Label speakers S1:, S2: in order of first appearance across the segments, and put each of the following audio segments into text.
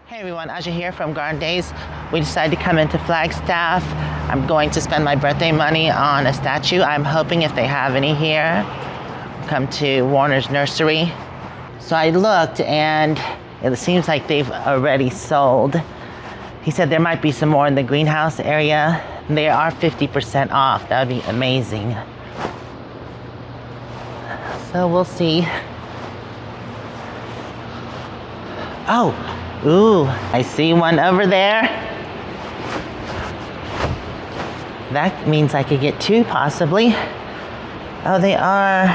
S1: Hey everyone, Aja here from Garden Days. We decided to come into Flagstaff. I'm going to spend my birthday money on a statue. I'm hoping if they have any here, come to Warner's Nursery. So I looked and it seems like they've already sold. He said there might be some more in the greenhouse area. They are 50% off. That would be amazing. So we'll see. Oh, ooh, I see one over there. That means I could get two, possibly. Oh, they are,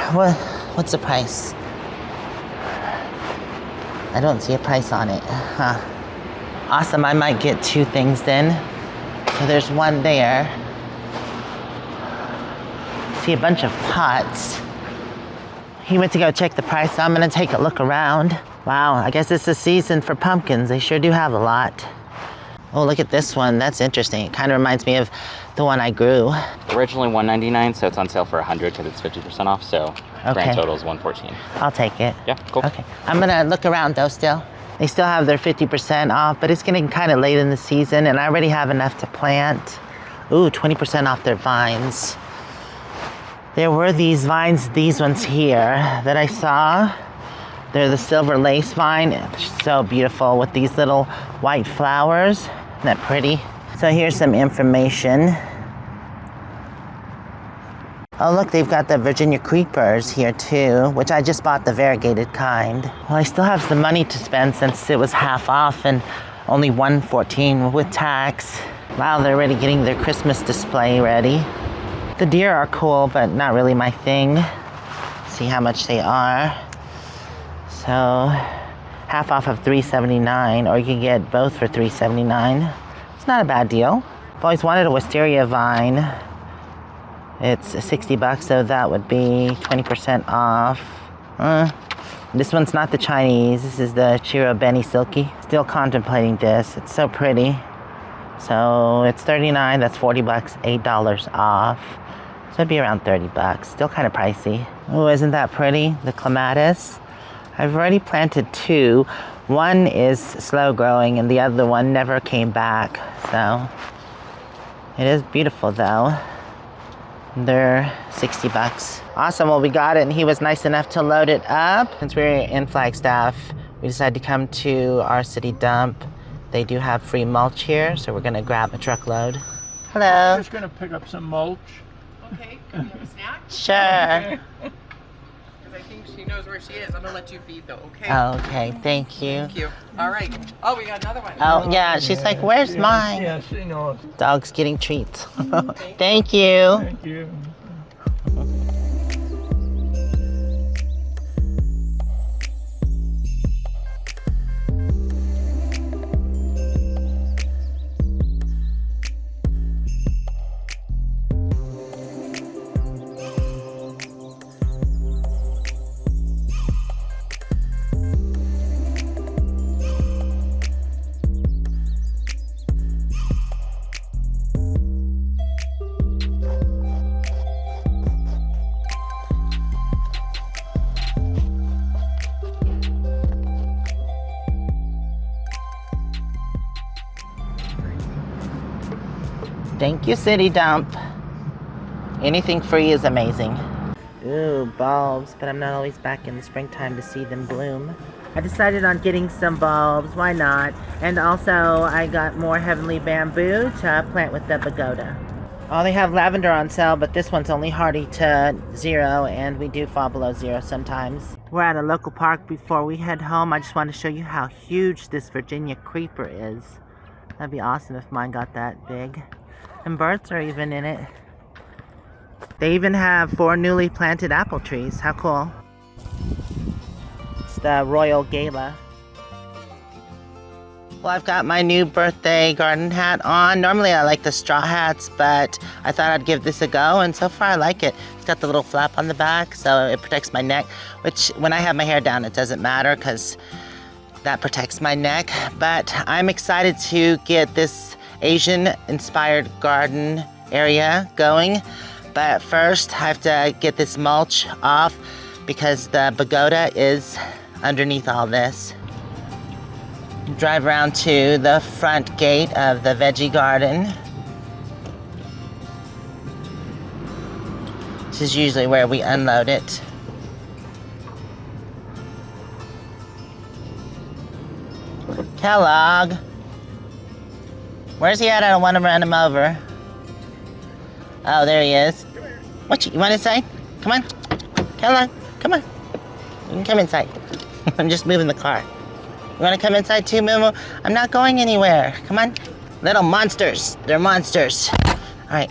S1: what's the price? I don't see a price on it, huh? Awesome, I might get two things then. So there's one there. See a bunch of pots. He went to go check the price, so I'm gonna take a look around. Wow, I guess it's the season for pumpkins. They sure do have a lot. Oh, look at this one. That's interesting. It kind of reminds me of the one I grew.
S2: Originally $199, so it's on sale for $100 because it's 50% off. So grand total is $114.
S1: I'll take it.
S2: Yeah, cool.
S1: Okay, I'm gonna look around though still. They still have their 50% off, but it's getting kind of late in the season and I already have enough to plant. Ooh, 20% off their vines. There were these vines, these ones here that I saw. They're the silver lace vine. It's so beautiful with these little white flowers. Isn't that pretty? So here's some information. Oh look, they've got the Virginia creepers here too, which I just bought the variegated kind. Well, I still have some money to spend since it was half off and only $114 with tax. Wow, they're already getting their Christmas display ready. The deer are cool, but not really my thing. See how much they are. So, half off of $3.79, or you can get both for $3.79. It's not a bad deal. I've always wanted a wisteria vine. It's $60, so that would be 20% off. This one's not the Chinese. This is the Chiro Benny Silky. Still contemplating this. It's so pretty. So it's $39. That's $40. $8 off. So it'd be around $30. Still kind of pricey. Oh, isn't that pretty? The clematis. I've already planted two. One is slow growing and the other one never came back. So it is beautiful though. They're $60. Awesome, well we got it and he was nice enough to load it up. Since we're in Flagstaff, we decided to come to our city dump. They do have free mulch here, so we're gonna grab a truckload. Hello.
S3: I'm just gonna pick up some mulch.
S4: Okay, can you have a snack?
S1: Sure.
S4: Because I think she knows where she is. I'm gonna let you feed though, okay?
S1: Okay, thank you.
S4: Thank you. All right. Oh, we got another one.
S1: Oh yeah, she's like, where's mine?
S3: Yes, you know.
S1: Dog's getting treats. Thank you.
S3: Thank you.
S1: Thank you, City Dump. Anything free is amazing. Ooh, bulbs, but I'm not always back in the springtime to see them bloom. I decided on getting some bulbs, why not? And also, I got more heavenly bamboo to plant with the pagoda. Oh, they have lavender on sale, but this one's only hardy to 0, and we do fall below 0 sometimes. We're at a local park before we head home. I just want to show you how huge this Virginia creeper is. That'd be awesome if mine got that big. And birds are even in it. They even have 4 newly planted apple trees. How cool. It's the Royal Gala. Well, I've got my new birthday garden hat on. Normally I like the straw hats, but I thought I'd give this a go, and so far I like it. It's got the little flap on the back, so it protects my neck, which when I have my hair down, it doesn't matter because that protects my neck. But I'm excited to get this Asian-inspired garden area going. But first, I have to get this mulch off because the pagoda is underneath all this. Drive around to the front gate of the veggie garden. This is usually where we unload it. Kellogg. Where's he at? I don't want to run him over. Oh, there he is. What, you want inside? Come on. Kellogg, come on. You can come inside. I'm just moving the car. You want to come inside too, Moo? I'm not going anywhere. Come on. Little monsters. They're monsters. All right.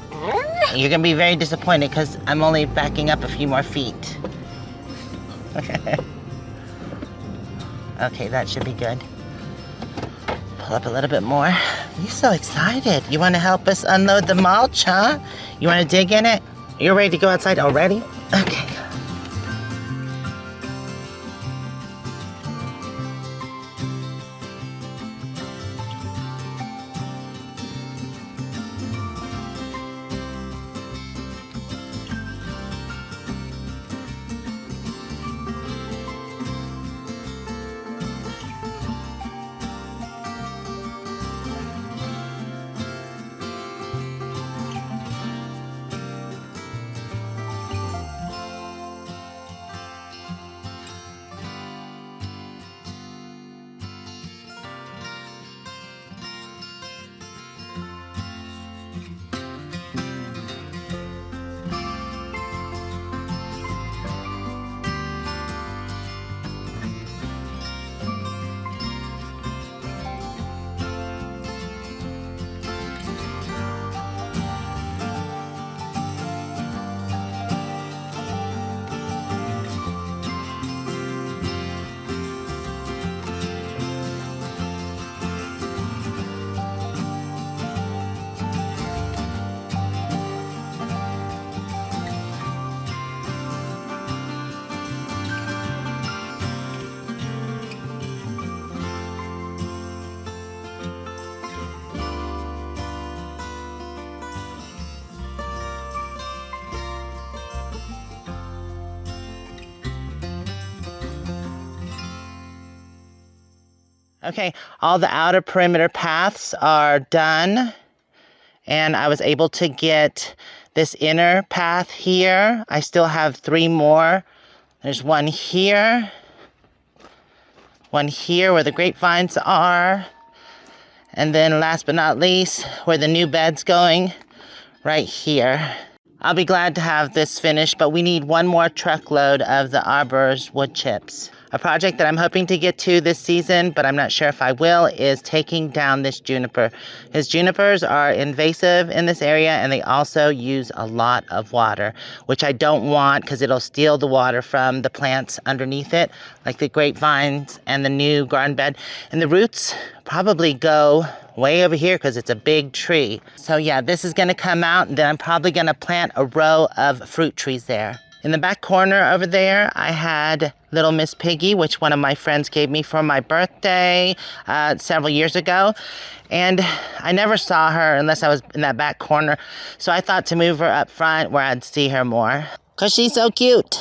S1: You're going to be very disappointed because I'm only backing up a few more feet. Okay, that should be good. Pull up a little bit more. You're so excited. You want to help us unload the mulch, huh? You want to dig in it? You're ready to go outside already? Okay. Okay, all the outer perimeter paths are done. And I was able to get this inner path here. I still have 3 more. There's one here where the grapevines are. And then last but not least, where the new bed's going, right here. I'll be glad to have this finished, but we need 1 more truckload of the Arborist wood chips. A project that I'm hoping to get to this season, but I'm not sure if I will, is taking down this juniper. His junipers are invasive in this area, and they also use a lot of water, which I don't want because it'll steal the water from the plants underneath it, like the grapevines and the new garden bed. And the roots probably go way over here because it's a big tree. So yeah, this is gonna come out, and then I'm probably gonna plant a row of fruit trees there. In the back corner over there, I had Little Miss Piggy, which one of my friends gave me for my birthday several years ago. And I never saw her unless I was in that back corner. So I thought to move her up front where I'd see her more. Because she's so cute.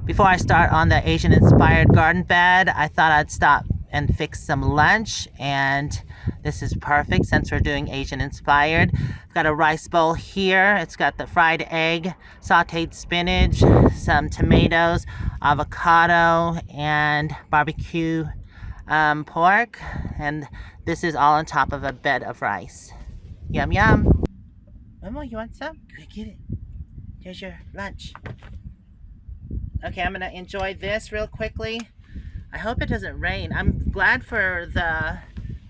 S1: Before I start on the Asian-inspired garden bed, I thought I'd stop and fix some lunch. And this is perfect since we're doing Asian-inspired. I've got a rice bowl here. It's got the fried egg, sauteed spinach, some tomatoes, avocado, and barbecue pork. And this is all on top of a bed of rice. Yum, yum. Momo, you want some? Get it. Here's your lunch. Okay, I'm gonna enjoy this real quickly. I hope it doesn't rain. I'm glad for the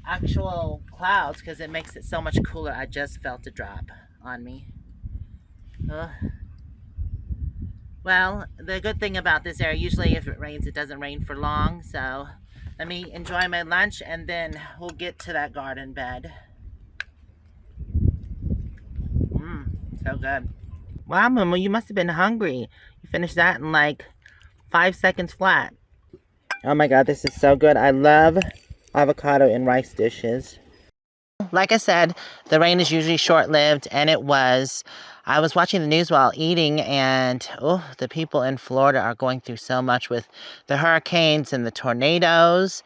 S1: actual clouds because it makes it so much cooler. I just felt a drop on me. Well, the good thing about this area, usually if it rains, it doesn't rain for long. So let me enjoy my lunch and then we'll get to that garden bed. So good. Wow, Momo, you must have been hungry. You finished that in like 5 seconds flat. Oh my God, this is so good. I love avocado in rice dishes. Like I said, the rain is usually short-lived, and it was. I was watching the news while eating, and the people in Florida are going through so much with the hurricanes and the tornadoes.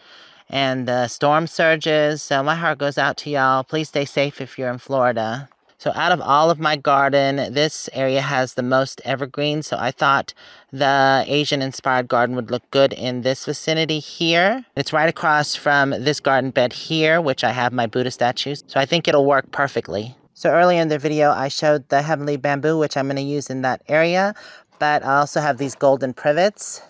S1: and the storm surges. So my heart goes out to y'all. Please stay safe if you're in Florida. So out of all of my garden, this area has the most evergreens. So I thought the Asian-inspired garden would look good in this vicinity here. It's right across from this garden bed here, which I have my Buddha statues. So I think it'll work perfectly. So earlier in the video, I showed the heavenly bamboo, which I'm going to use in that area. But I also have these golden privets.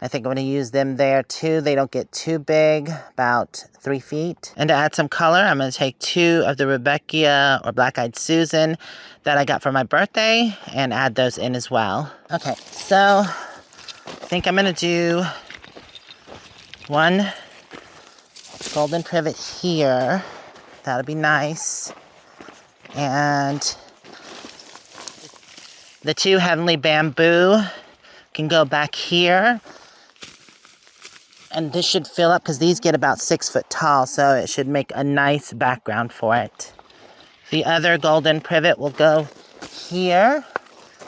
S1: I think I'm going to use them there too. They don't get too big, about 3 feet. And to add some color, I'm going to take 2 of the Rebecca or Black-Eyed Susan that I got for my birthday and add those in as well. Okay, so I think I'm going to do 1 golden privet here. That'll be nice. And the 2 heavenly bamboo can go back here. And this should fill up because these get about 6 foot tall, so it should make a nice background for it. The other golden privet will go here,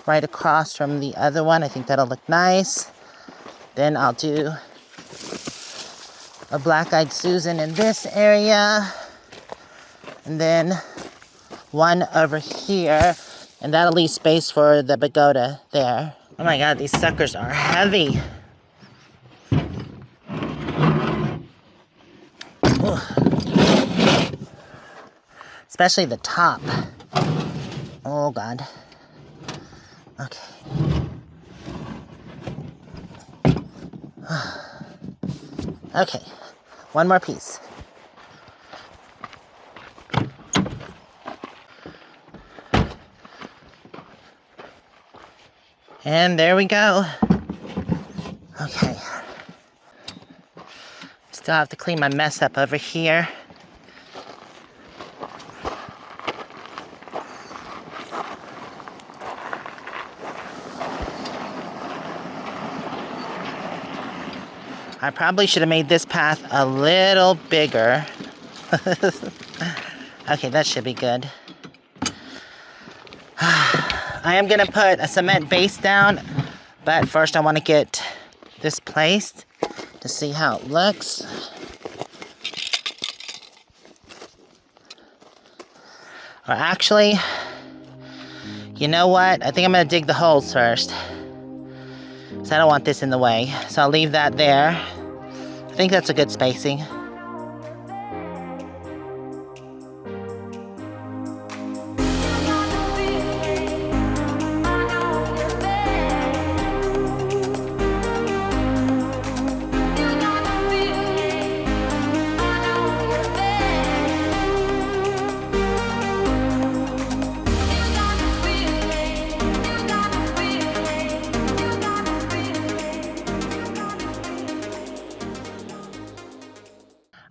S1: right across from the other one. I think that'll look nice. Then I'll do a Black-Eyed Susan in this area. And then 1 over here, and that'll leave space for the pagoda there. Oh my God, these suckers are heavy. Ooh. Especially the top. Oh God. Okay. Okay, 1 more piece. And there we go. Okay. Still have to clean my mess up over here. I probably should have made this path a little bigger. Okay, that should be good. I am going to put a cement base down, but first I want to get this placed to see how it looks. Or actually, you know what? I think I'm going to dig the holes first. So I don't want this in the way. So I'll leave that there. I think that's a good spacing.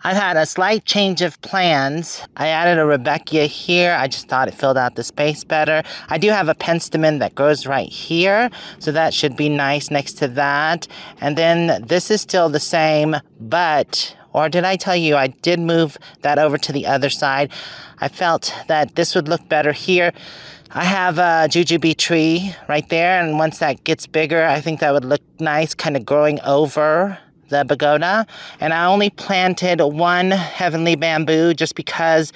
S1: I've had a slight change of plans. I added a Rebecca here. I just thought it filled out the space better. I do have a penstemon that grows right here, so that should be nice next to that. And then this is still the same, but, or did I tell you I did move that over to the other side? I felt that this would look better here. I have a jujube tree right there, and once that gets bigger, I think that would look nice, kind of growing over the pagoda. And I only planted 1 heavenly bamboo just because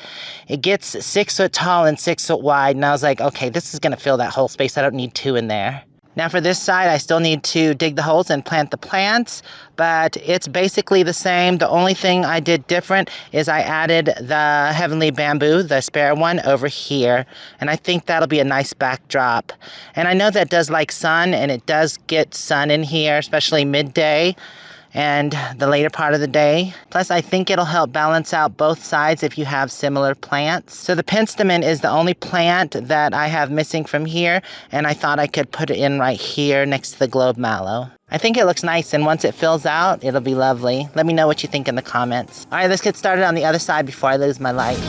S1: it gets 6 foot tall and 6 foot wide, and I was like, okay, this is going to fill that whole space. I don't need 2 in there. Now for this side, I still need to dig the holes and plant the plants, but it's basically the same. The only thing I did different is I added the heavenly bamboo, the spare one, over here, and I think that'll be a nice backdrop. And I know that does like sun, and it does get sun in here, especially midday and the later part of the day. Plus, I think it'll help balance out both sides if you have similar plants. So the penstemon is the only plant that I have missing from here, and I thought I could put it in right here next to the globe mallow. I think it looks nice, and once it fills out, it'll be lovely. Let me know what you think in the comments. All right, let's get started on the other side before I lose my light.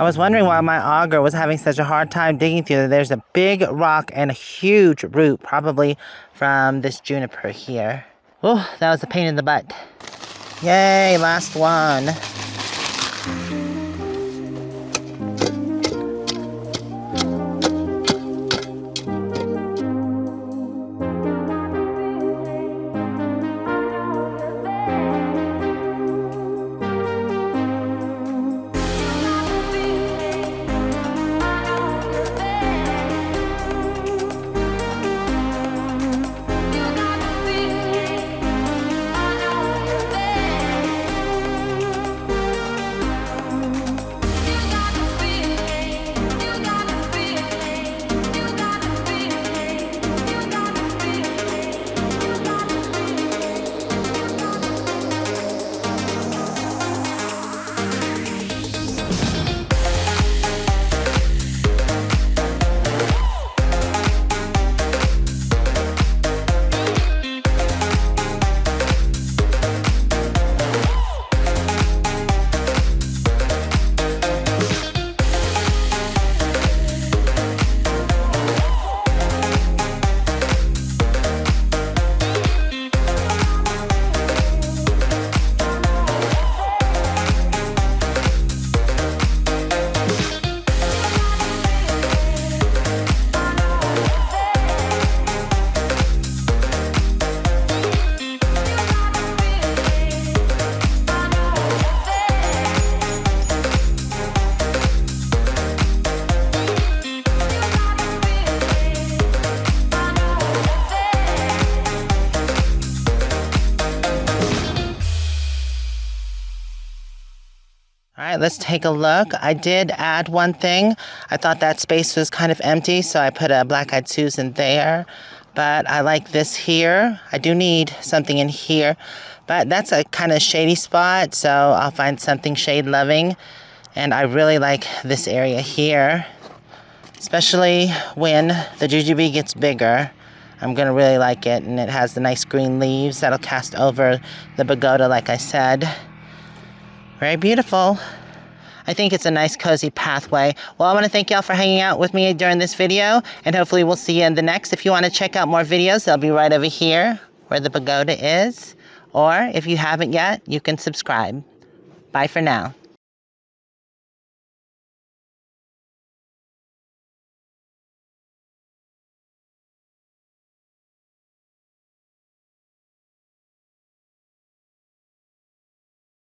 S1: I was wondering why my auger was having such a hard time digging through. There's a big rock and a huge root, probably from this juniper here. Oh, that was a pain in the butt. Yay, last one. All right, let's take a look. I did add one thing. I thought that space was kind of empty, so I put a black-eyed Susan there. But I like this here. I do need something in here, but that's a kind of shady spot, so I'll find something shade-loving. And I really like this area here, especially when the jujube gets bigger. I'm gonna really like it, and it has the nice green leaves that'll cast over the pagoda, like I said. Very beautiful. I think it's a nice cozy pathway. Well, I want to thank y'all for hanging out with me during this video, and hopefully we'll see you in the next. If you want to check out more videos, they'll be right over here where the pagoda is. Or if you haven't yet, you can subscribe. Bye for now.